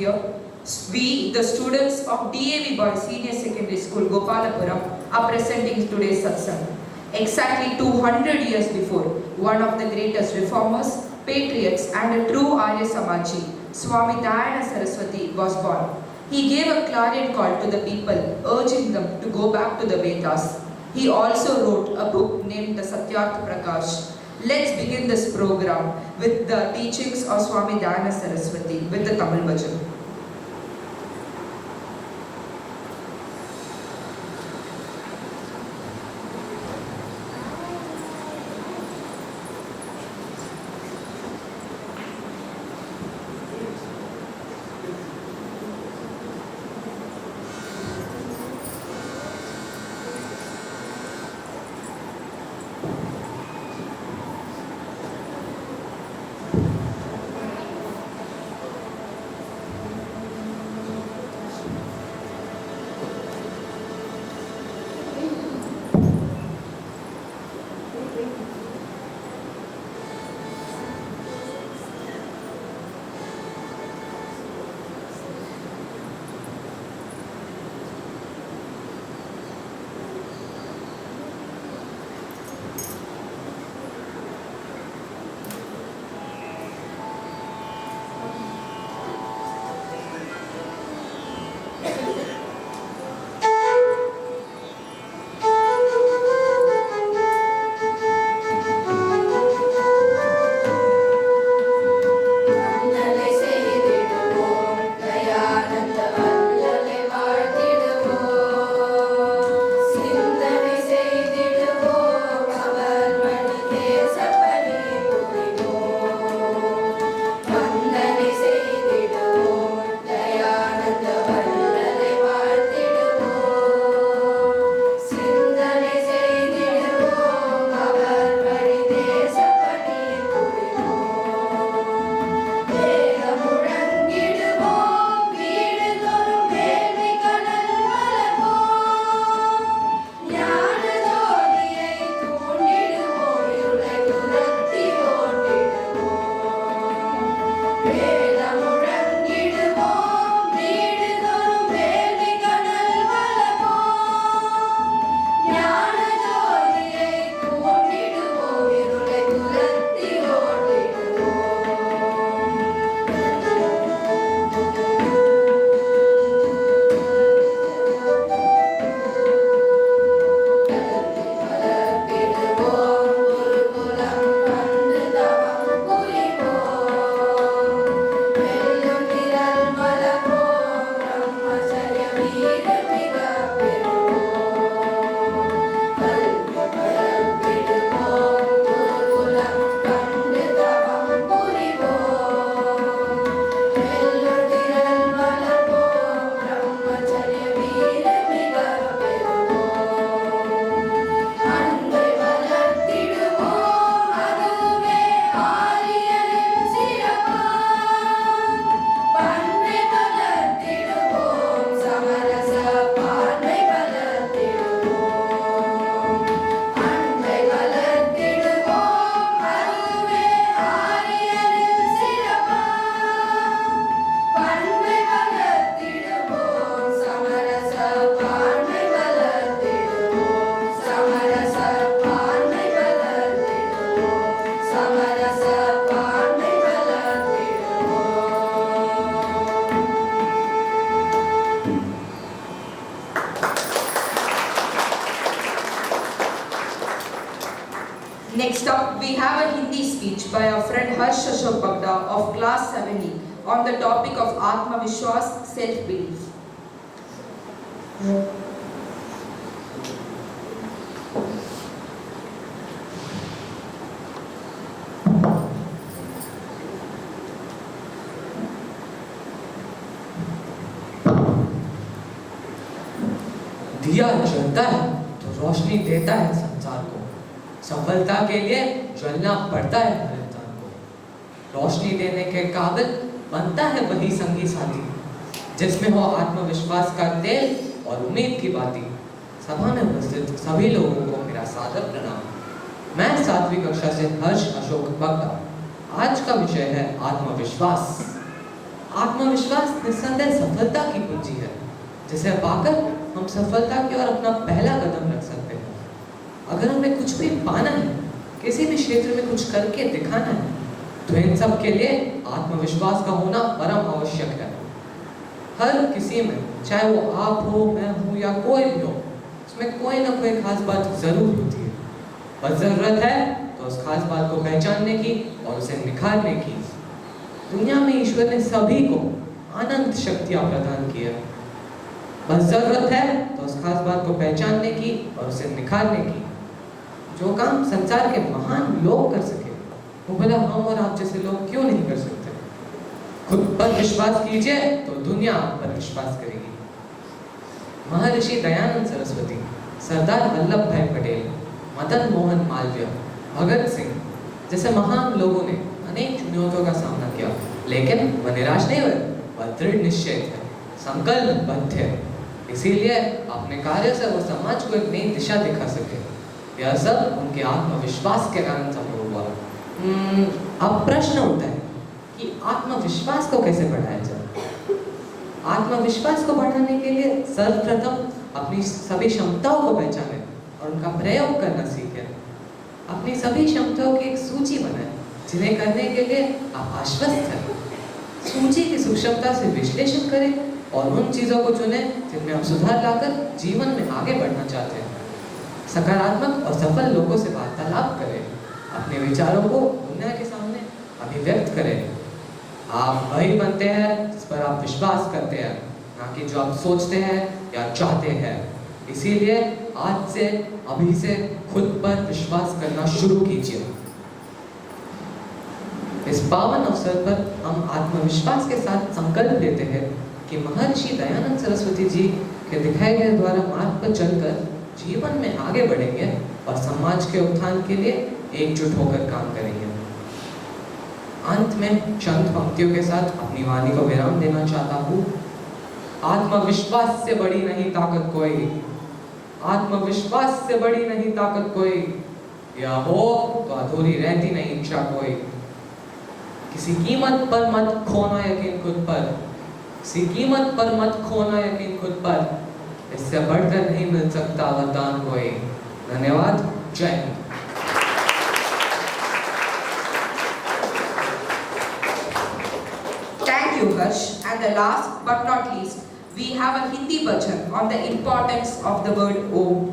here. We, the students of D.A.V Boys Senior Secondary School, Gopalapuram, are presenting today's satsang. Exactly 200 years before, one of the greatest reformers, patriots and a true Arya Samaji, Swami D.A.V was born. He gave a clarion call to the people, urging them to go back to the Vedas. He also wrote a book named the Satyarth Prakash. Let's begin this program with the teachings of Swami D.A.V with the Tamil Bhajan. Next up, we have a Hindi speech by our friend Harsh Ashok Bagda of class 7E on the topic of Atma Vishwas, self-belief. दिया जलता है तो रोशनी देता है संसार को। सफलता के लिए जलना पड़ता है हर इंसान को। रोशनी देने के काबिल बनता है वही संगी साथी जिसमें हो आत्मविश्वास का तेल और उम्मीद की बाती। सभा में उपस्थित सभी लोगों को मेरा सादर प्रणाम। मैं 7वीं कक्षा से हर्ष अशोक बगदा। आज का विषय है आत्मविश्वास। आत्मविश्वास निस्संदेह सफलता की कुंजी है, जिसे पाकर हम सफलता की ओर अपना पहला कदम रख सकते हैं। अगर हमें कुछ भी पाना है, किसी भी क्षेत्र में कुछ करके दिखाना है, तो इन सब के लिए आत्मविश्वास का होना परम आवश्यक है। हर किसी में, चाहे वो आप हो, मैं हूँ या कोई भी हो, उसमें कोई ना कोई खास बात जरूर होती है। बस जरूरत है तो उस खास बात को पहचानने की और उसे निखारने की। दुनिया में ईश्वर ने सभी को अनंत शक्तियां प्रदान की है। बस जरूरत है तो उस खास बात को पहचानने की और उसे निखारने की। जो काम संसार के महान लोग कर सके, वो भला हम और आप जैसे लोग क्यों नहीं कर सकते? खुद पर विश्वास कीजिए तो दुनिया आप पर विश्वास करेगी। महर्षि दयानंद सरस्वती, सरदार वल्लभ भाई पटेल, मदन मोहन मालवीय, भगत सिंह जैसे महान लोगों ने अनेक चुनौतियों का सामना किया, लेकिन वह निराश नहीं हुए, वह दृढ़ निश्चय थे, संकल्पबद्ध थे। इसीलिए अपने कार्य से वो समाज को एक नई दिशा दिखा सके। यह सब उनके आत्मविश्वास के कारण संभव हुआ। अब प्रश्न उठता है कि आत्मविश्वास को कैसे बढ़ाया जाए? आत्मविश्वास को बढ़ाने के लिए सर्वप्रथम अपनी सभी क्षमताओं को पहचानें और उनका प्रयोग करना सीखें। अपनी सभी क्षमताओं की एक सूची बनाएं, जिन्हें करने के लिए आप आश्वस्त हैं। सूची की सूक्ष्मता से विश्लेषण करें और उन चीजों को चुनें जिनमें आप सुधार लाकर जीवन में आगे बढ़ना चाहते हैं। सकारात्मक और सफल लोगों से वार्तालाप करें। अपने विचारों को दुनिया के सामने अभिव्यक्त करें। आप वही बनते हैं जिस पर आप विश्वास करते हैं, ना कि जो आप सोचते हैं या चाहते हैं। इसीलिए आज से, अभी से खुद पर विश्वास करना शुरू कीजिए। इस पावन अवसर पर हम आत्मविश्वास के साथ संकल्प लेते हैं कि महर्षि दयानंद सरस्वती जी के दिखाए गए द्वारा मार्ग पर चलकर जीवन में आगे बढ़ेंगे और समाज के उत्थान के लिए एकजुट होकर काम करेंगे। अंत में चंद पंक्तियों के साथ अपनी वाणी को विराम देना चाहता हूँ। आत्मविश्वास से बड़ी नहीं ताकत कोई, आत्मविश्वास से बड़ी नहीं ताकत कोई, या हो तो अधूरी रहती नहीं इच्छा कोई। किसी कीमत पर मत खोना यकीन खुद पर, किसी कीमत पर मत खोना यकीन खुद पर, इससे बढ़कर नहीं मिल सकता वरदान कोई। धन्यवाद। जय Hind. Thank you, Harsh. And the last but not least, we have a Hindi bhajan on the importance of the word Om.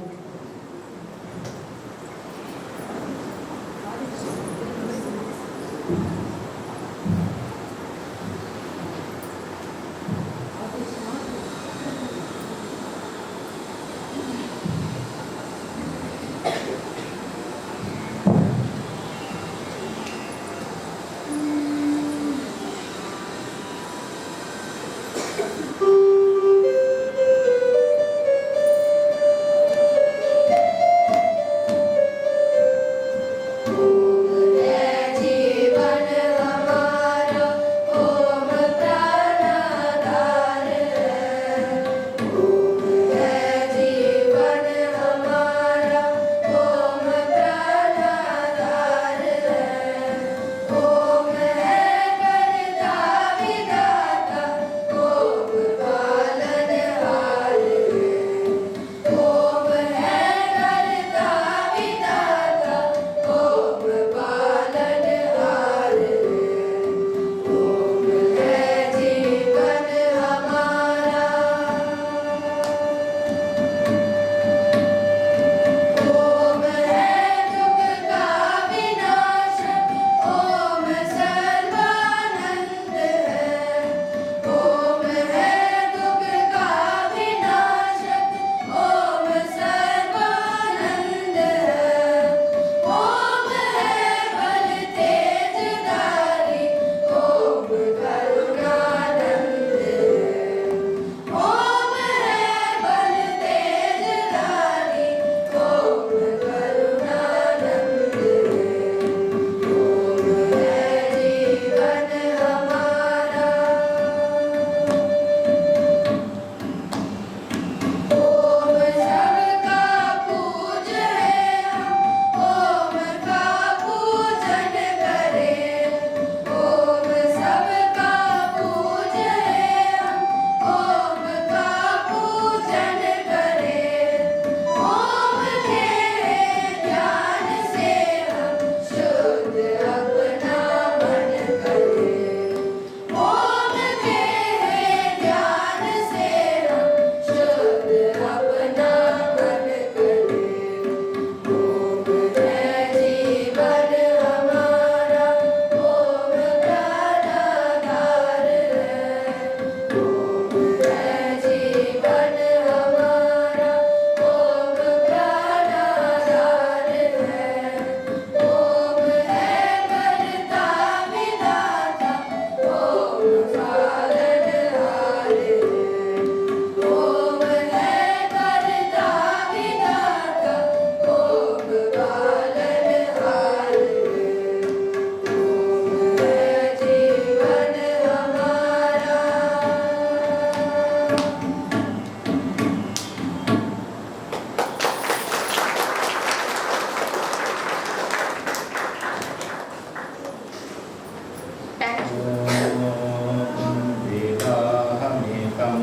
वेदाहमेतं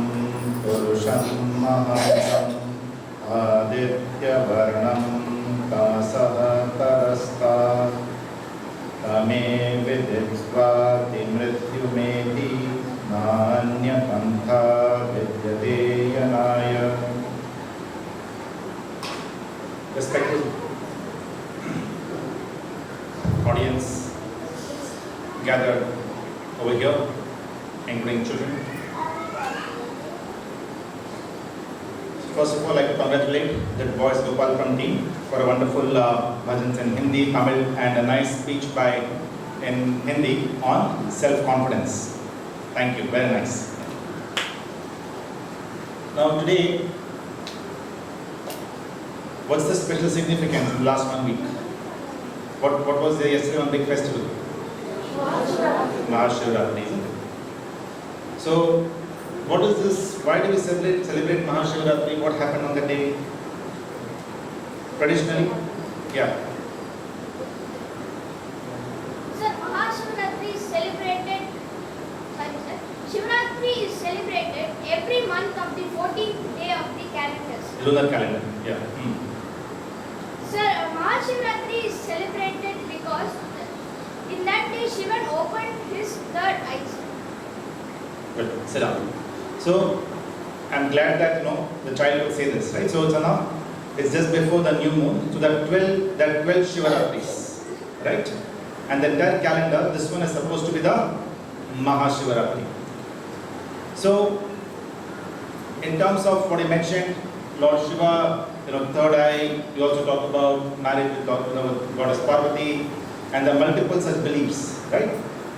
पुरुषं महांसम् आदित्यवर्णं तमसः तरस्तात् तमेव विदित्वातिमृत्युमेति नान्यपन्था विद्यते यनाय. Respected audience gathered over here, including children. First of all, I'd like to congratulate the boys Gopalapuram team for a wonderful bhajans in Hindi, Tamil, and a nice speech in Hindi on self-confidence. Thank you, very nice. Now today, what's the special significance in the last 1 week? What was there yesterday on big festival? Mahashivratri, isn't it? So, what is this? Why do we celebrate Mahashivratri? What happened on that day? Traditionally? Yeah. Sir, Mahashivratri is celebrated. Sorry, sir. Shivratri is celebrated every month of the 14th day of the calendar. Lunar calendar. Yeah. Sir, Mahashivratri is celebrated because in that day Shivan opened his third eye. Good. Sit down. So, I'm glad that the child would say this, right? So it's just before the new moon. So that 12 Shivaratris, right? And the entire calendar, this one is supposed to be the Mahashivaratri. So, in terms of what he mentioned, Lord Shiva, third eye. We also talked about marriage with Goddess Parvati, and the multiple such beliefs, right?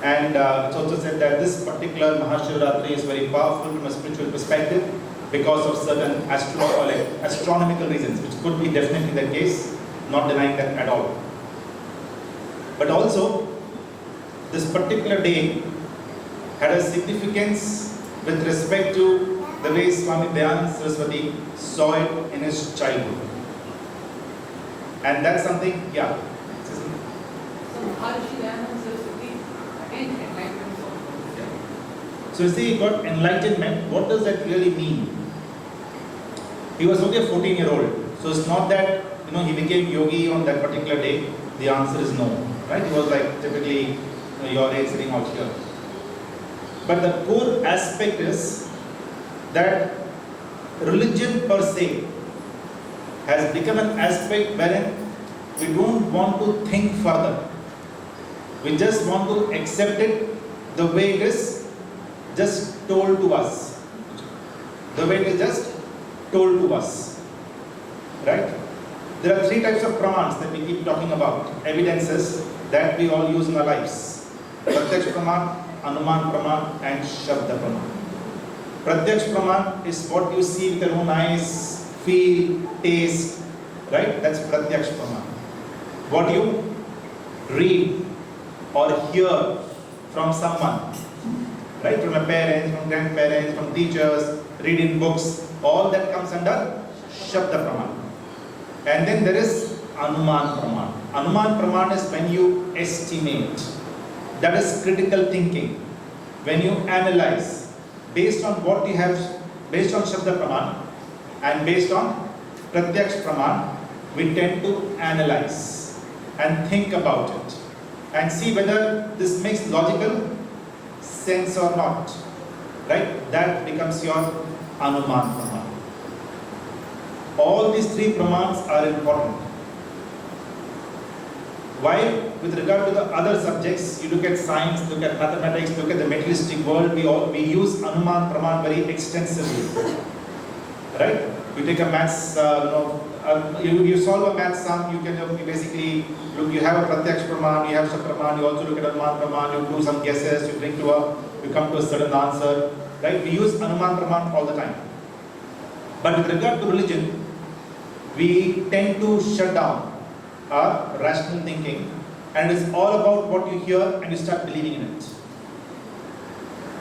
And it's also said that this particular Mahashivratri is very powerful from a spiritual perspective because of certain astronomical reasons, which could be definitely the case, not denying that at all. But also, this particular day had a significance with respect to the way Swami D.A.V. Saraswati saw it in his childhood. And that's something, yeah. So you see, he got enlightenment. What does that really mean? He was only a 14-year-old. So it's not that, he became yogi on that particular day. The answer is no. Right? He was like typically your age sitting out here. But the core aspect is that religion per se has become an aspect wherein we don't want to think further. We just want to accept it the way it is just told to us. The way it is just told to us. Right? There are 3 types of pramans that we keep talking about, evidences that we all use in our lives. Pratyaksh praman, Anuman praman, and Shabda praman. Pratyaksh praman is what you see with your own eyes, feel, taste, right? That's Pratyaksh praman. What you read or hear from someone, right? From your parents, from grandparents, from teachers, read in books, all that comes under Shabda praman. And then there is Anuman praman. Anuman praman is when you estimate. That is critical thinking. When you analyze, based on what you have, based on Shabda praman and based on Pratyaksh praman, we tend to analyze and think about it and see whether this makes logical sense or not. Right? That becomes your Anuman praman. All these 3 pramans are important. While with regard to the other subjects, you look at science, look at mathematics, look at the materialistic world, we use Anuman praman very extensively. Right? You take a maths, you solve a maths sum, you can basically look, you have a Pratyaksh praman, you have Shabda praman, you also look at Anuman praman, you do some guesses, you come to a certain answer. Right? We use Anuman praman all the time. But with regard to religion, we tend to shut down our rational thinking, and it is all about what you hear and you start believing in it.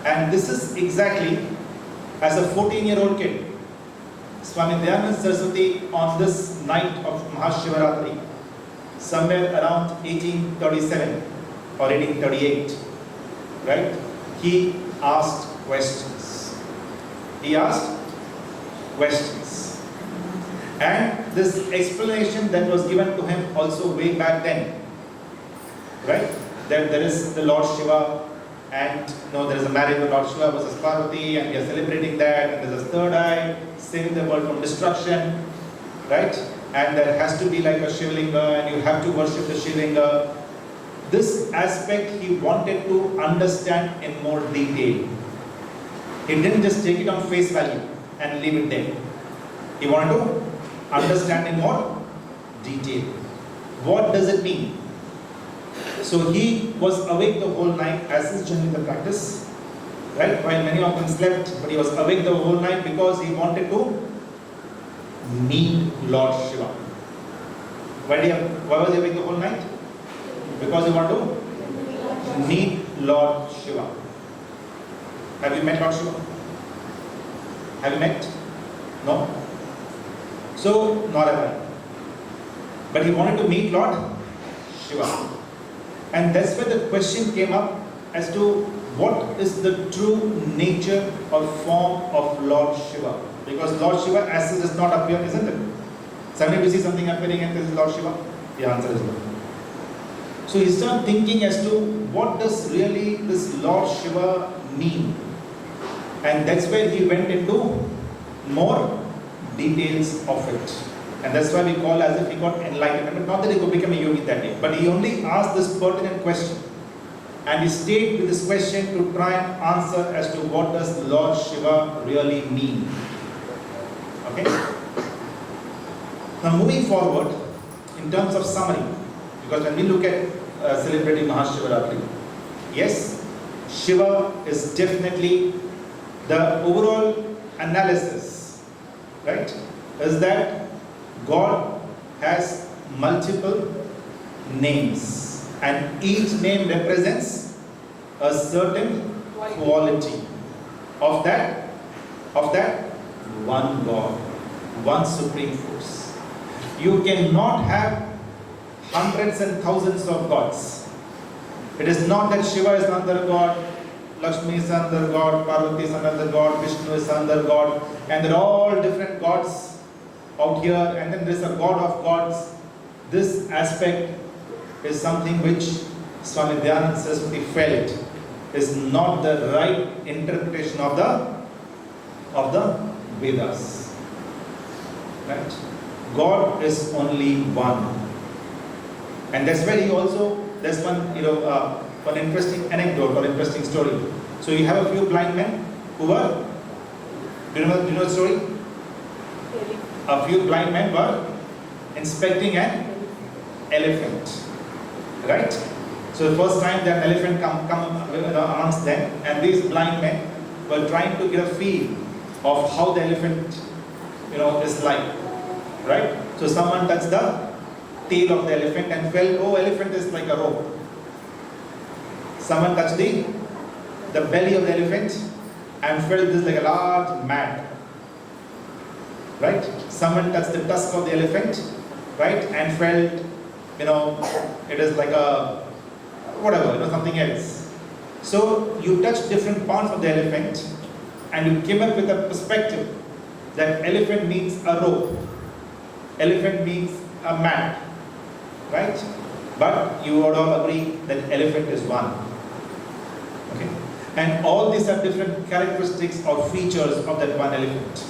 And this is exactly as a 14-year-old kid, Swami D.A.V. Saraswati on this night of Mahashivaratri, somewhere around 1837 or 1838, right? He asked questions. He asked questions. And this explanation that was given to him also way back then, right? That there is the Lord Shiva, and there is a marriage of Lord Shiva versus Parvati, and we are celebrating that, and there's a third eye, saving the world from destruction, right? And there has to be like a Shivlinga, and you have to worship the Shivlinga. This aspect he wanted to understand in more detail. He didn't just take it on face value and leave it there. He wanted to understand in more detail. What does it mean? So he was awake the whole night, as is generally the practice, right? While many of them slept, but he was awake the whole night because he wanted to meet Lord Shiva. Why was he awake the whole night? Because he wanted to meet Lord Shiva. Have you met Lord Shiva? Have you met? No? So, not at all. But he wanted to meet Lord Shiva. And that's where the question came up as to what is the true nature or form of Lord Shiva. Because Lord Shiva as such does not appear, isn't it? Suddenly we see something appearing and this is Lord Shiva. The answer is no. So he started thinking as to what does really this Lord Shiva mean. And that's where he went into more details of it. And that's why we call as if he got enlightenment. Not that he could become a yogi that day, but he only asked this pertinent question. And he stayed with this question to try and answer as to what does Lord Shiva really mean. Okay? Now moving forward, in terms of summary, because when we look at celebrating Mahashivaratri, yes, Shiva is definitely the overall analysis, right? Is that God has multiple names and each name represents a certain quality of that one God, one supreme force. You cannot have hundreds and thousands of gods. It is not that Shiva is another God, Lakshmi is another God, Parvati is another God, Vishnu is another God, and they're all different gods out here, and then there's a God of gods. This aspect is something which Swami Dayananda Saraswati felt is not the right interpretation of the Vedas. Right? God is only one. And that's where he also, there's one interesting anecdote or interesting story. So you have a few blind men who were, do you know the story? A few blind men were inspecting an elephant. Right? So the first time that elephant come amongst them, and these blind men were trying to get a feel of how the elephant is like. Right? So someone touched the tail of the elephant and felt, oh, elephant is like a rope. Someone touched the belly of the elephant and felt this like a large mat. Right? Someone touched the tusk of the elephant, right, and felt, it is like a whatever, something else. So you touch different parts of the elephant and you came up with a perspective that elephant means a rope, elephant means a mat, right? But you would all agree that elephant is one. Okay? And all these are different characteristics or features of that one elephant.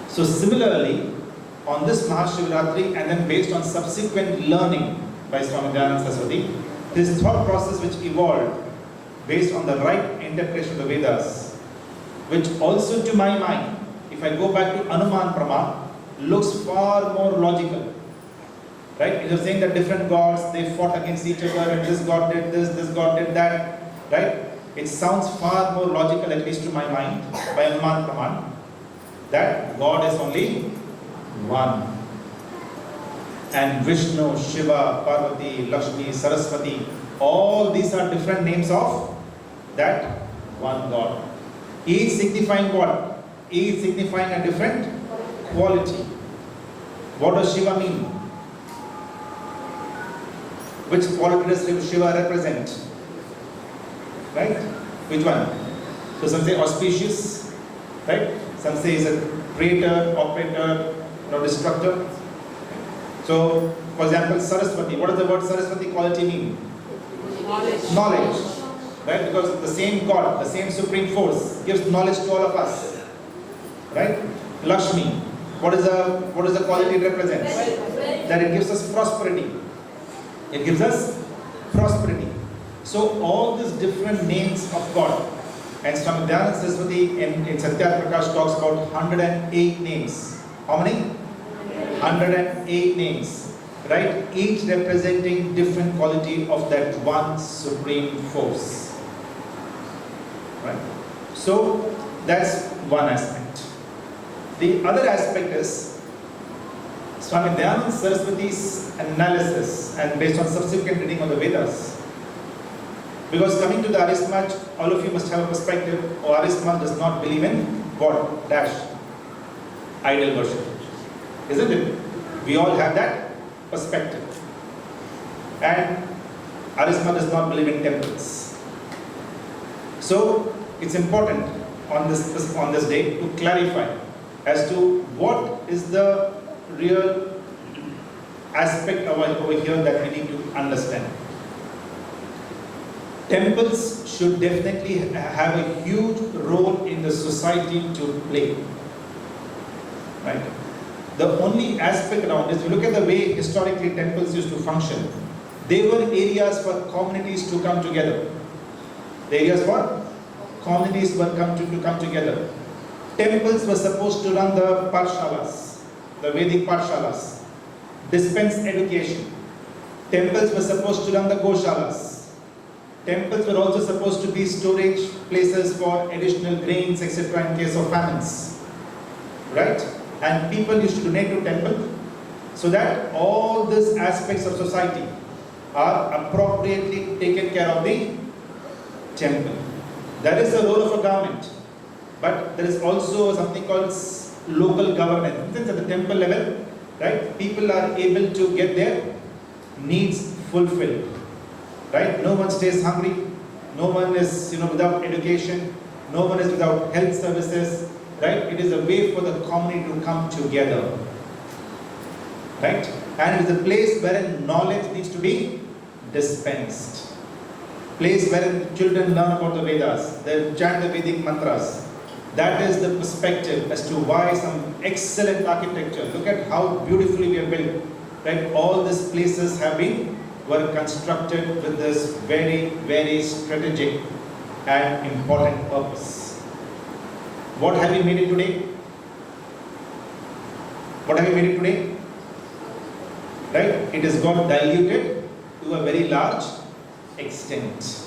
So similarly, on this Mahashivaratri and then based on subsequent learning by Swami Dayananda Saraswati, this thought process which evolved based on the right interpretation of the Vedas, which also to my mind, if I go back to Anuman Praman, looks far more logical. Right? It is saying that different gods, they fought against each other and this god did this god did that. Right? It sounds far more logical, at least to my mind, by Anuman Praman, that God is only one. And Vishnu, Shiva, Parvati, Lakshmi, Saraswati, all these are different names of that one God. Each signifying what? Each signifying a different quality. What does Shiva mean? Which quality does Shiva represent? Right? Which one? So some say auspicious, right? Some say is a creator, operator, destructor. So, for example, Saraswati. What does the word Saraswati quality mean? Knowledge. Right? Because the same God, the same supreme force gives knowledge to all of us. Right? Lakshmi. What is the quality it represents? That it gives us prosperity. It gives us prosperity. So all these different names of God. And Swami Dayananda Saraswati in Satya Prakash talks about 108 names. How many? 108 names. Right? Each representing different quality of that one supreme force. Right? So that's one aspect. The other aspect is Swami Dayananda Saraswati's analysis and based on subsequent reading of the Vedas. Because coming to the Arya Samaj, all of you must have a perspective. Arya Samaj does not believe in what? Dash. Idol worship. Isn't it? We all have that perspective. And Arya Samaj does not believe in temples. So it's important on this day to clarify as to what is the real aspect over here that we need to understand. Temples should definitely have a huge role in the society to play. Right? The only aspect around this, if you look at the way historically temples used to function, they were areas for communities to come together. The areas for communities were to come together. Temples were supposed to run the parshalas, the Vedic parshalas, dispense education. Temples were supposed to run the goshalas. Temples were also supposed to be storage places for additional grains, etc. in case of famines. Right? And people used to donate to temple so that all these aspects of society are appropriately taken care of the temple. That is the role of a government. But there is also something called local governance. Since at the temple level, right, people are able to get their needs fulfilled. Right? No one stays hungry. No one is without education. No one is without health services. Right? It is a way for the community to come together. Right? And it is a place wherein knowledge needs to be dispensed. Place wherein children learn about the Vedas. They chant the Vedic mantras. That is the perspective as to why some excellent architecture. Look at how beautifully we have built. Right? All these places were constructed with this very, very strategic and important purpose. What have we made it today? What have we made it today? Right? It has got diluted to a very large extent.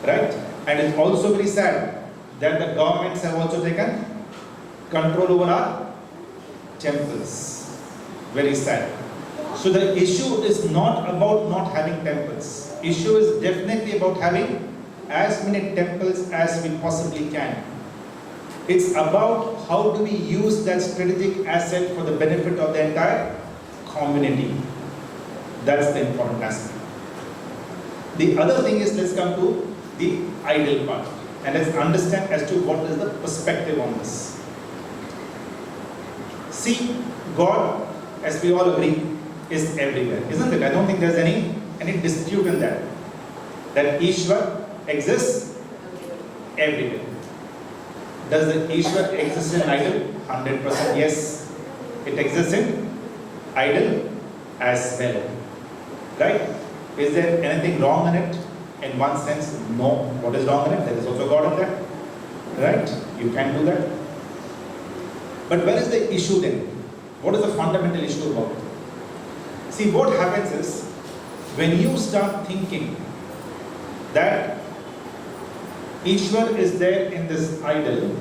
Right? And it's also very sad that the governments have also taken control over our temples. Very sad. So the issue is not about not having temples. Issue is definitely about having as many temples as we possibly can. It's about how do we use that strategic asset for the benefit of the entire community. That's the important aspect. The other thing is, let's come to the idol part. And let's understand as to what is the perspective on this. See, God, as we all agree, is everywhere, isn't it? I don't think there's any dispute in that. That Ishwar exists everywhere. Does the Ishwar exist in idol? 100% yes. It exists in idol as well. Right? Is there anything wrong in it? In one sense, no. What is wrong in it? There is also God in that. Right? You can do that. But where is the issue then? What is the fundamental issue about it? See, what happens is, when you start thinking that Ishwar is there in this idol,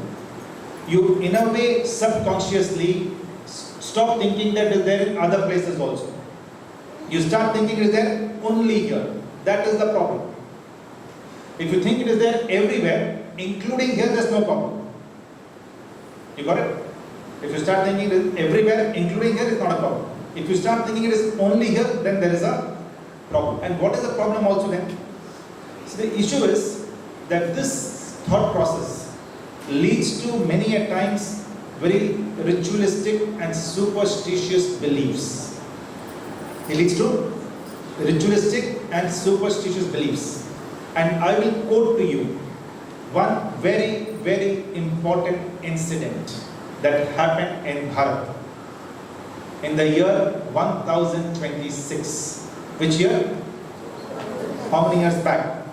you in a way subconsciously stop thinking that it is there in other places also. You start thinking it is there only here. That is the problem. If you think it is there everywhere, including here, there is no problem. You got it? If you start thinking it is everywhere, including here, it is not a problem. If you start thinking it is only here, then there is a problem. And what is the problem also then? So the issue is that this thought process leads to many a times very ritualistic and superstitious beliefs. It leads to ritualistic and superstitious beliefs. And I will quote to you one very, very important incident that happened in Bharat in the year 1026. Which year? How many years back?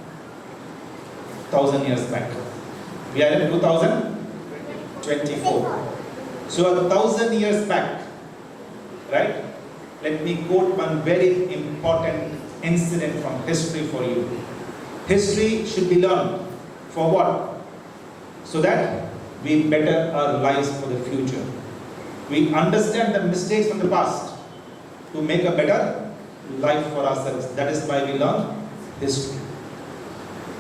1000 years back. We are in 2024. So 1000 years back, right? Let me quote one very important incident from history for you. History should be learned for what? So that we better our lives for the future. We understand the mistakes from the past to make a better life for ourselves. That is why we learn history.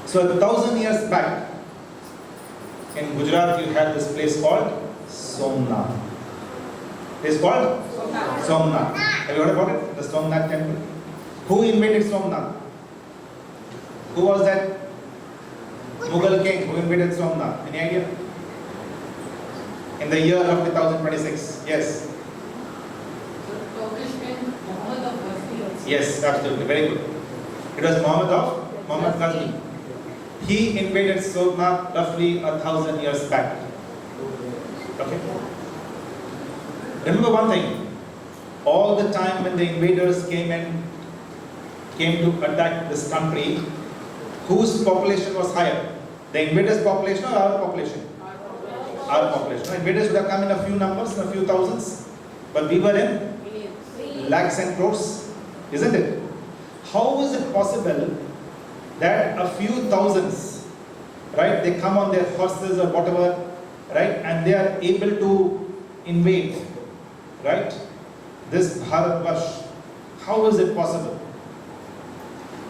So 1000 years back, in Gujarat you had this place called Somnath. It is called Somnath. Have you heard about it? The Somnath temple. Who invaded Somnath? Who was that Mughal king who invaded Somnath? Any idea? In the year of 1026. Yes. Yes, absolutely. Very good. It was Muhammad Ghazni. He invaded Somnath roughly 1000 years back. Okay. Remember one thing. All the time when the invaders came to attack this country, whose population was higher? The invaders' population or our population? Our population. The invaders would have come in a few numbers, in a few thousands, but we were in lakhs and crores, isn't it? How is it possible that a few thousands, right, they come on their horses or whatever, right, and they are able to invade, right, this Bharatvarsh? How is it possible?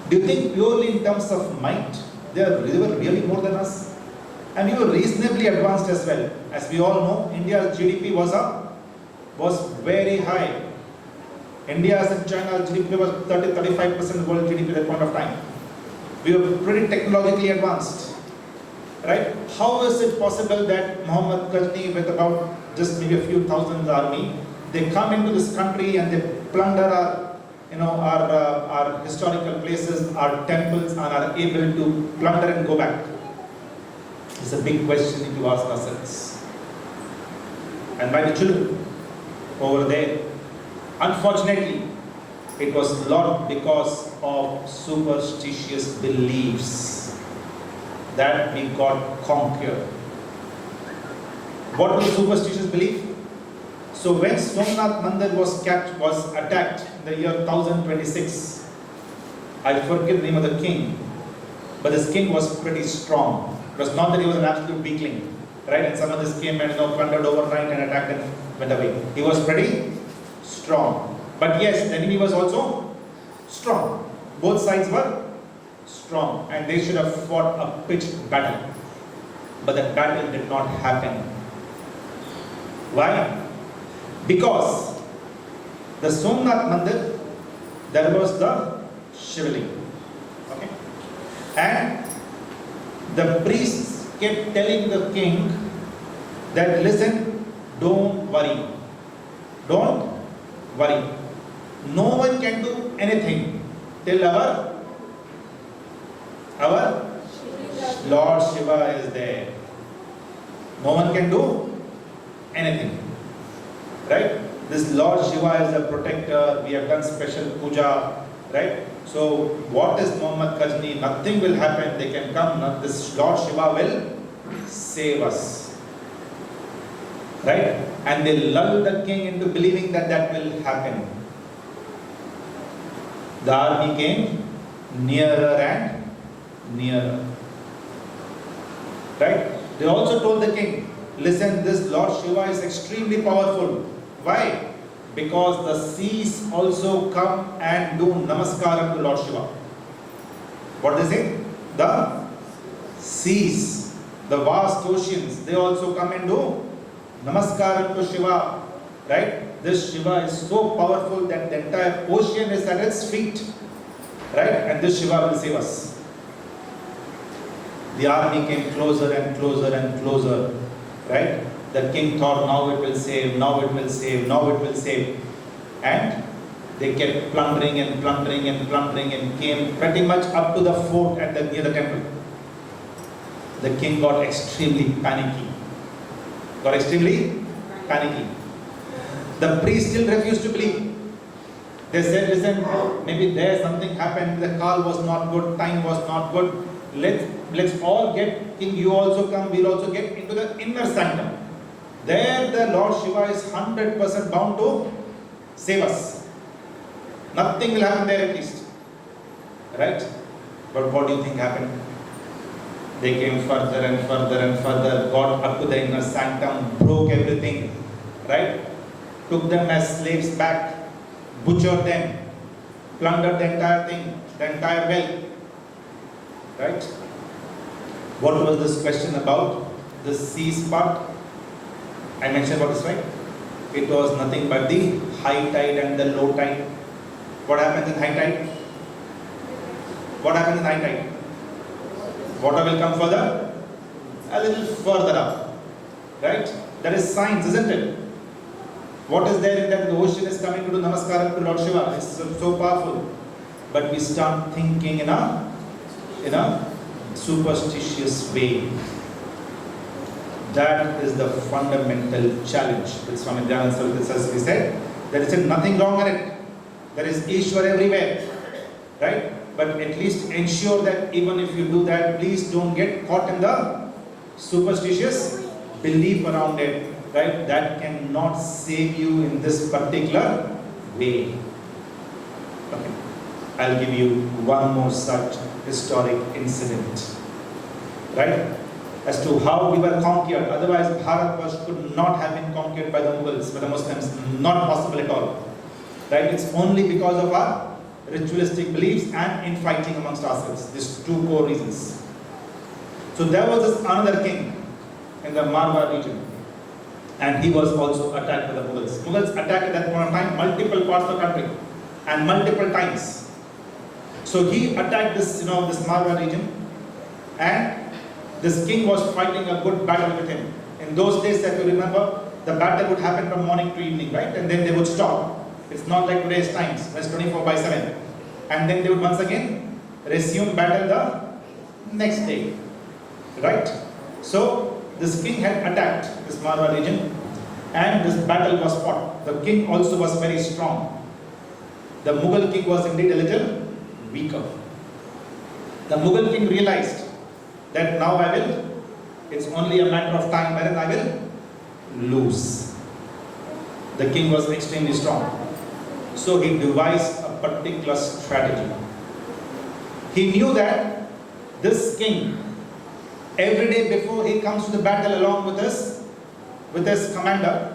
Do you think purely in terms of might, they were really more than us? And we were reasonably advanced as well. As we all know, India's GDP was very high. India's and China's GDP was 30-35% of world GDP at that point of time. We were pretty technologically advanced. Right? How is it possible that Muhammad Ghazni with about just maybe a few thousand army, they come into this country and they plunder our historical places, our temples, and are able to plunder and go back? It's a big question we need to ask ourselves. And by the children over there, unfortunately, it was not because of superstitious beliefs that we got conquered. What was superstitious belief? So when Somnath Mandir was attacked in the year 1026, I forget the name of the king, but this king was pretty strong. It was not that he was an absolute weakling, right? And some of this came and plundered overnight and attacked and went away. He was pretty strong. But yes, the enemy was also strong. Both sides were strong, and they should have fought a pitched battle. But that battle did not happen. Why? Because the Somnath Mandir, there was the Shivling. Okay? And the priests kept telling the king that, listen, don't worry. Don't worry. No one can do anything till our Lord Shiva is there. No one can do anything. Right? This Lord Shiva is a protector. We have done special puja. Right? So what is Muhammad Ghazni? Nothing will happen. They can come. This Lord Shiva will save us. Right? And they lull the king into believing that that will happen. The army came nearer and nearer. Right? They also told the king, listen, this Lord Shiva is extremely powerful. Why? Because the seas also come and do namaskaram to Lord Shiva. What they say? The seas, the vast oceans, they also come and do namaskaram to Shiva. Right? This Shiva is so powerful that the entire ocean is at its feet. Right? And this Shiva will save us. The army came closer and closer and closer, right? The king thought, now it will save, now it will save, now it will save. And they kept plundering and plundering and plundering and came pretty much up to the fort at near the temple. The king got extremely panicky. The priest still refused to believe. They said, listen, maybe there something happened, the call was not good, time was not good. Let's all get, king, you also come, we'll also get into the inner sanctum. There the Lord Shiva is 100% bound to save us. Nothing will happen there at least. Right? But what do you think happened? They came further and further and further, got up to the inner sanctum, broke everything. Right? Took them as slaves back, butchered them, plundered the entire thing, the entire wealth. Right? What was this question about? The seas part? I mentioned what is right. It was nothing but the high tide and the low tide. What happens in high tide? What happens in high tide? Water will come further, a little further up. Right? That is science, isn't it? What is there in that? The ocean is coming to do namaskaram to Lord Shiva. It's so powerful. But we start thinking in a superstitious way. That is the fundamental challenge. With Swami Dhyana Saraswati, we said, there is nothing wrong in it. There is Ishwar everywhere. Right? But at least ensure that even if you do that, please don't get caught in the superstitious belief around it. Right? That cannot save you in this particular way. Okay. I'll give you one more such historic incident. Right? As to how we were conquered. Otherwise, Bharat could not have been conquered by the Mughals, by the Muslims. Not possible at all. Right? It's only because of our ritualistic beliefs and infighting amongst ourselves. These two core reasons. So there was this another king in the Marwar region. And he was also attacked by the Mughals. Mughals attacked at that point of time multiple parts of the country. And multiple times. So he attacked this Marwar region. And this king was fighting a good battle with him. In those days, if you remember, the battle would happen from morning to evening, right? And then they would stop. It's not like today's times, it's 24/7. And then they would once again resume battle the next day. Right? So, this king had attacked this Marwar region and this battle was fought. The king also was very strong. The Mughal king was indeed a little weaker. The Mughal king realized that now it's only a matter of time wherein I will lose. The king was extremely strong. So he devised a particular strategy. He knew that this king, every day before he comes to the battle along with his commander,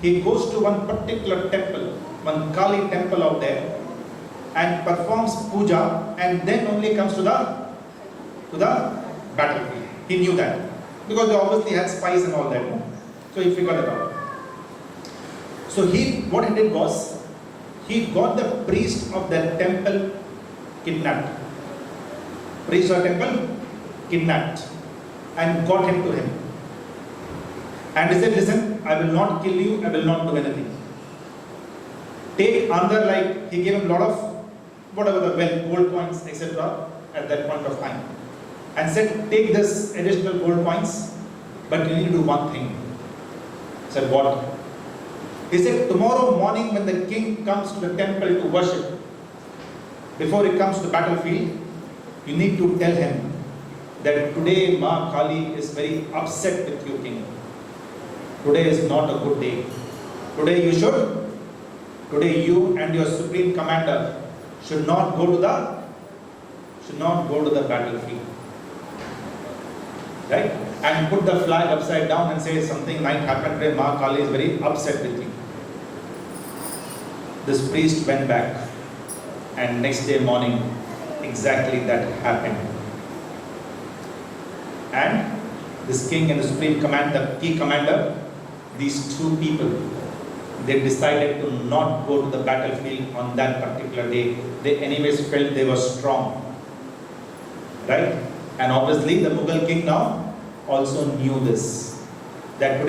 he goes to one particular temple, one Kali temple out there, and performs puja, and then only comes to the battlefield. He knew that. Because they obviously had spies and all that. No? So he figured it out. So what he did was, he got the priest of the temple kidnapped. Priest of the temple kidnapped. And got him to him. And he said, listen, I will not kill you, I will not do anything. Take another, he gave him a lot of, whatever the wealth, gold coins, etc. at that point of time. And said, take this additional gold coins, but you need to do one thing. He said, what? He said, tomorrow morning when the king comes to the temple to worship, before he comes to the battlefield, you need to tell him that today Ma Kali is very upset with you, king. Today is not a good day. Today you and your supreme commander should not go to the battlefield. Right? And put the flag upside down and say something might happen today, Ma Kali is very upset with you. This priest went back, and next day morning, exactly that happened. And this king and the supreme commander, key commander, these two people, they decided to not go to the battlefield on that particular day. They anyways felt they were strong. Right? And obviously the Mughal king now also knew this, that today